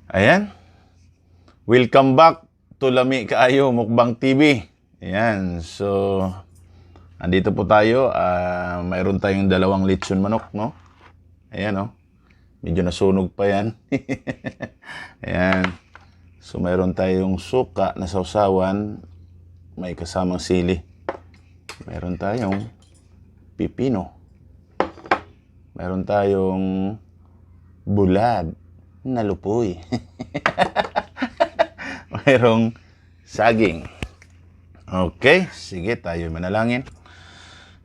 Ayan. Welcome back to Lami Kaayo Mukbang TV. Ayan. So, andito po tayo. Mayroon tayong dalawang lechon manok, no? Ayan, no? Medyo nasunog pa yan. Ayan. So, mayroon tayong suka na sausawan. May kasamang sili. Mayroon tayong pipino. Mayroon tayong bulad na lupoy. Mayroong saging. Okay, sige tayo manalangin.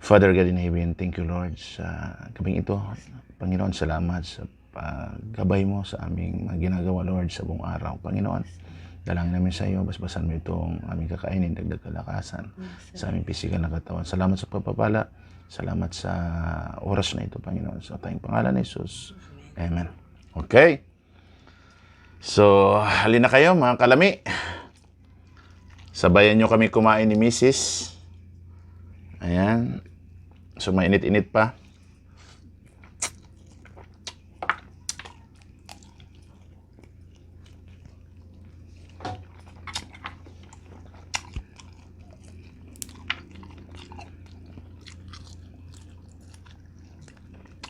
Father God in heaven, thank you Lord sa gabing ito. Panginoon, salamat sa paggabay mo sa aming mga ginagawa Lord sa buong araw. Panginoon, dalangin namin sa iyo, basbasan mo itong aming kakainin, dagdag kalakasan sa aming pisikal na katawan. Salamat sa pagpapala. Salamat sa oras na ito, Panginoon. Sa tayong pangalan ni Jesus. Amen. Okay. So, halina kayo mga kalami. Sabayan nyo kami kumain ni Mrs. Ayan. So, mainit-init pa.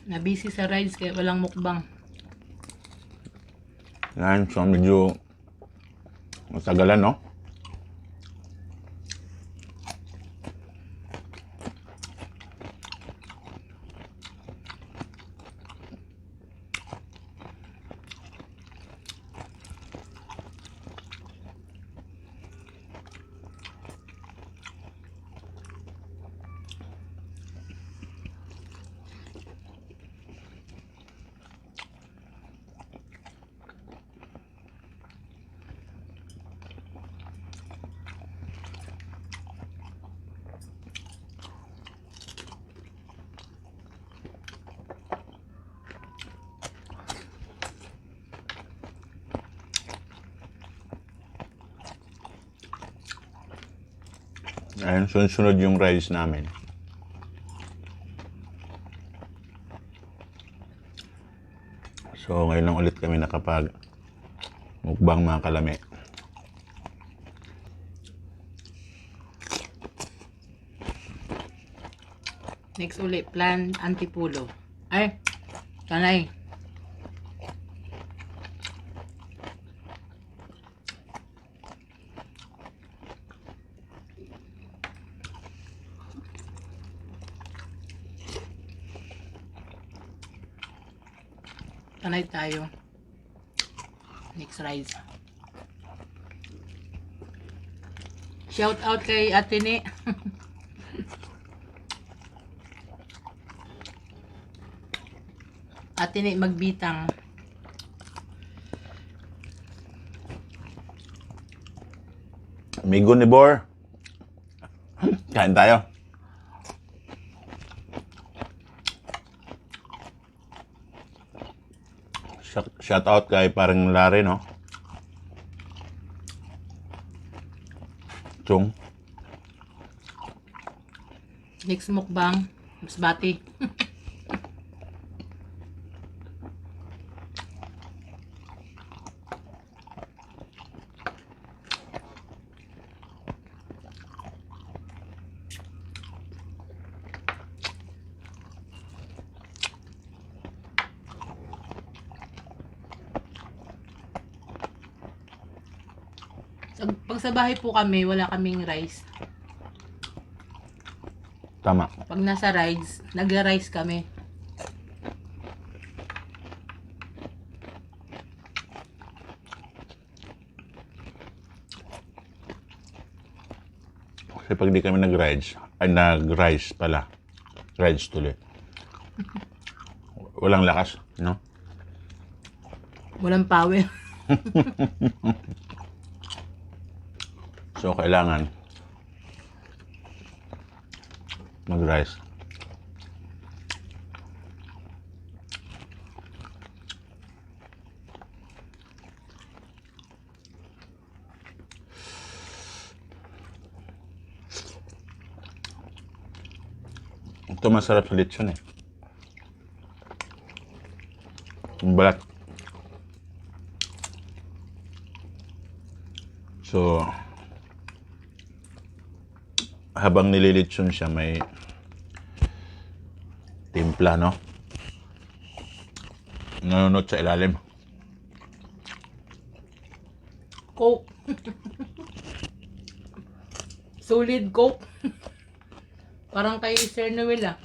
Na-busy sa rides kaya walang mukbang. Ayan. So, medyo matagalan, no? Ayan, sunod yung rice namin. So, ngayon lang ulit kami nakapag mukbang mga kalami. Next ulit, plan antipulo. Ay, tanay. Tanay tayo. Next rides. Shout out kay Ate Ni. Ate Ni Magbitang. Amigo ni Bor. Kain tayo. Shout out kay parang Larry, no? Chung. Next mukbang, Masbati. Pag sa bahay po kami, wala kaming rice. Tama. Pag nasa rides, nagra-rice kami. Kasi pag di kami nag-rice pala. Rides tuloy. Walang lakas, no? Walang power. So, kailangan mag-rice. Ito masarap sa lechon eh. Yung balat. So, habang nililitsyon siya, may timpla, no? Nanunot sa ilalim. Coke. Solid Coke. Parang kay Sir Noel ah.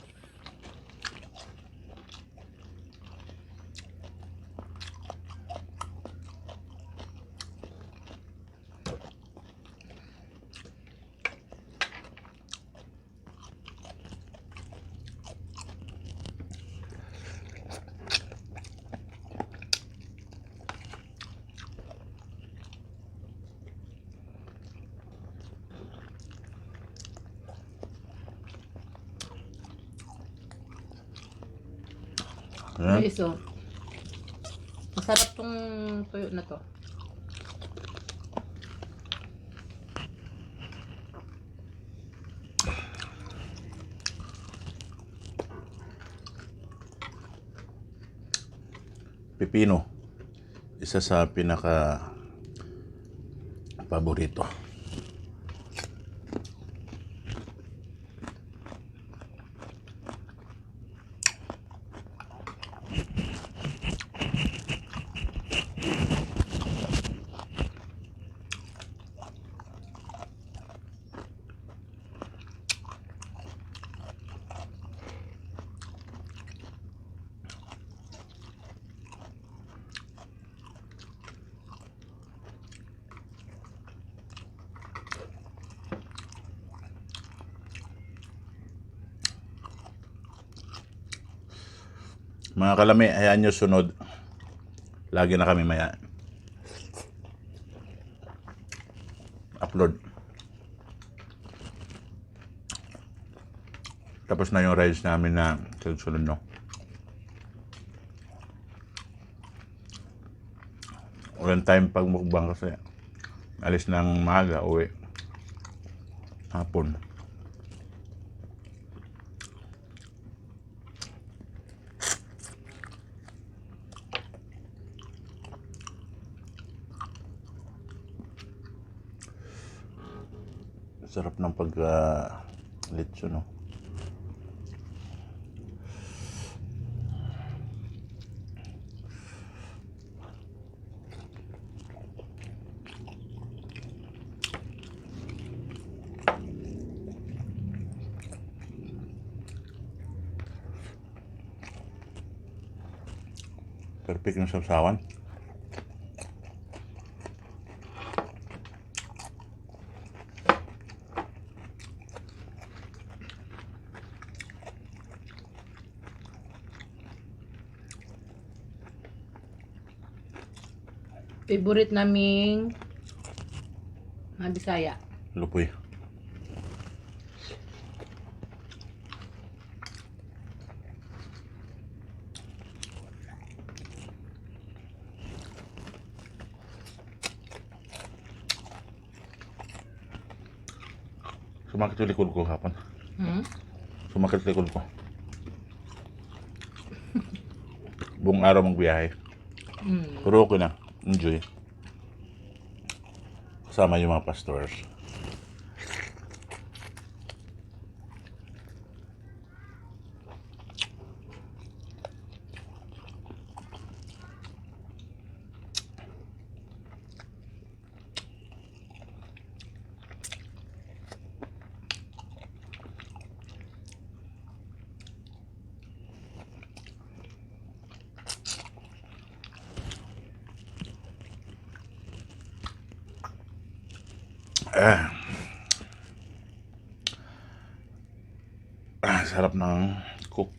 Ayan. Guys, oh. Masarap tong tuyo na to. Pipino. Isa sa pinaka paborito. Mga kalami, hayaan nyo sunod. Lagi na kami maya upload. Tapos na yung rides namin na sunod, no? Walang time pag mukbang kasi alis ng maaga, uwi hapon. Sarap ng litso, no? Perfect ng sausawan. Favorite naming mga Bisaya. Lupoy. Sumakit yung likod ko hapon. Sumakit yung likod ko. Buong araw magbiyahe. Pero okay na. Enjoy. Kasama yung mga pastors. Sarap ng cook.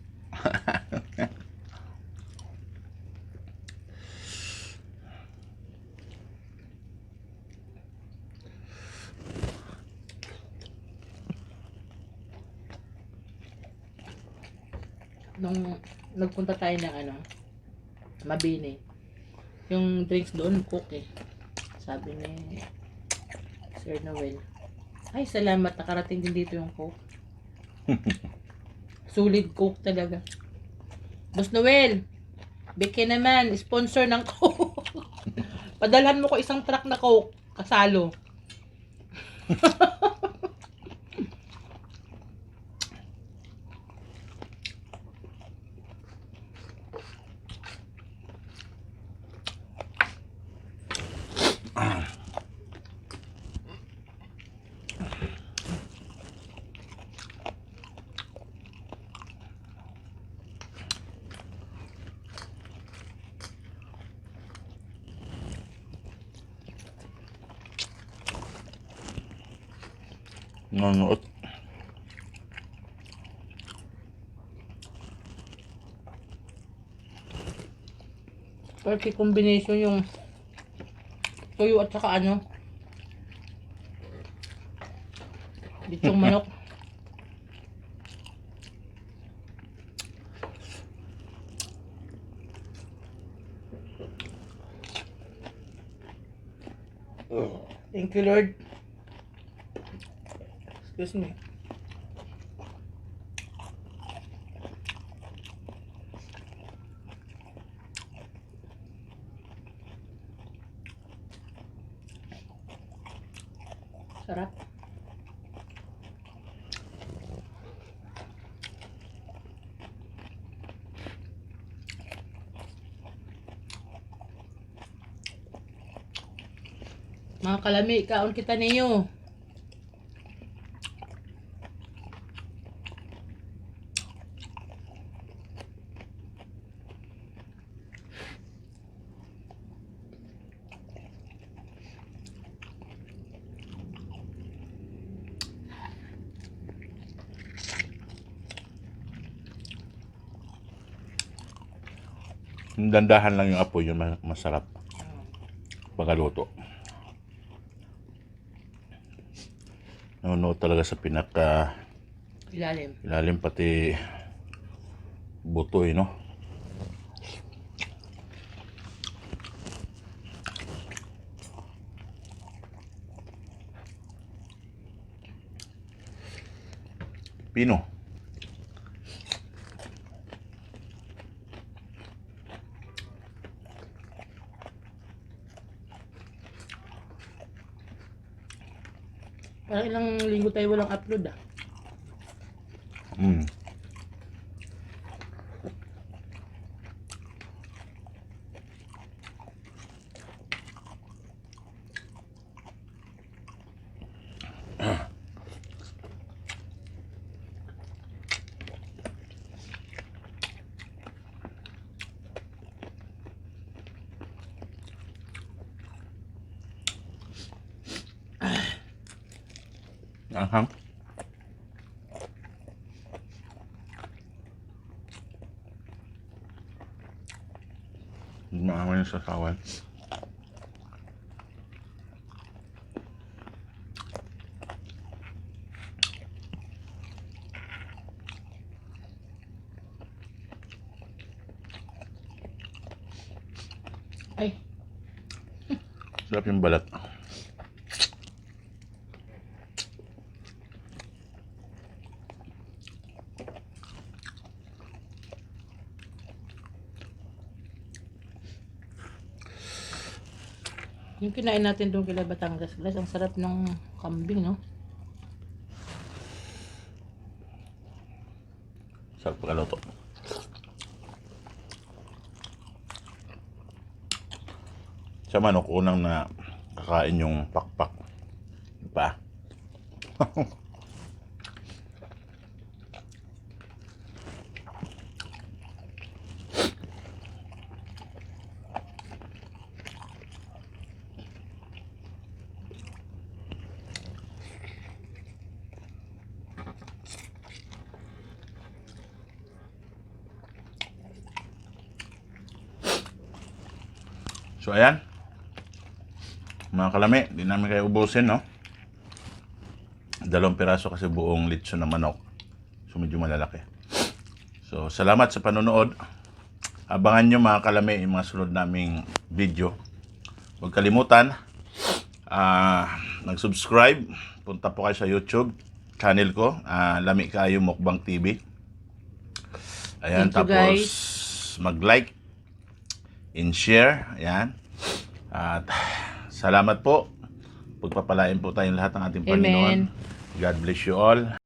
Nung nagpunta tayo ng Mabini, yung drinks doon cook eh. Sabi ni Sir Noel, ay salamat, nakarating din dito yung coke. Solid coke talaga. Boss Noel, bigyan naman, sponsor ng coke. Padalhan mo ko isang truck na coke, kasalo. Nanonood. Perfect combination yung tuyo at saka ano, litsong manok. Thank you, Lord. Excuse me. Sarap. Mga kalami, kaon kita ninyo. Dandahan lang yung apoy, yun masarap pagkaluto. Nanonood talaga sa pinaka Ilalim. ilalim pati butoy, no? Pino. Parang ilang linggo tayo walang upload ah. Mm. Anghang. Maangan yung sasawan. Ay, Sarap yung balat. yung kinain natin doon kila Batangas, guys, ang sarap ng kambing, no? Sarap pagkaluto. Sa manok, unang na kakain yung pakpak. Pa. So ayan, mga kalami, di namin kayo ubusin, no? 2 piraso kasi buong litso na manok. So medyo malalaki. So salamat sa panonood. Abangan nyo mga kalami yung mga sunod naming video. Huwag kalimutan, nag-subscribe. Punta po kayo sa YouTube channel ko, Lami Kayo Mukbang TV. Ayan, Thank you, tapos guys. mag-like and share. Ayan. At salamat po. Pagpapalain po tayong lahat ng ating Amen. Panginoon. God bless you all.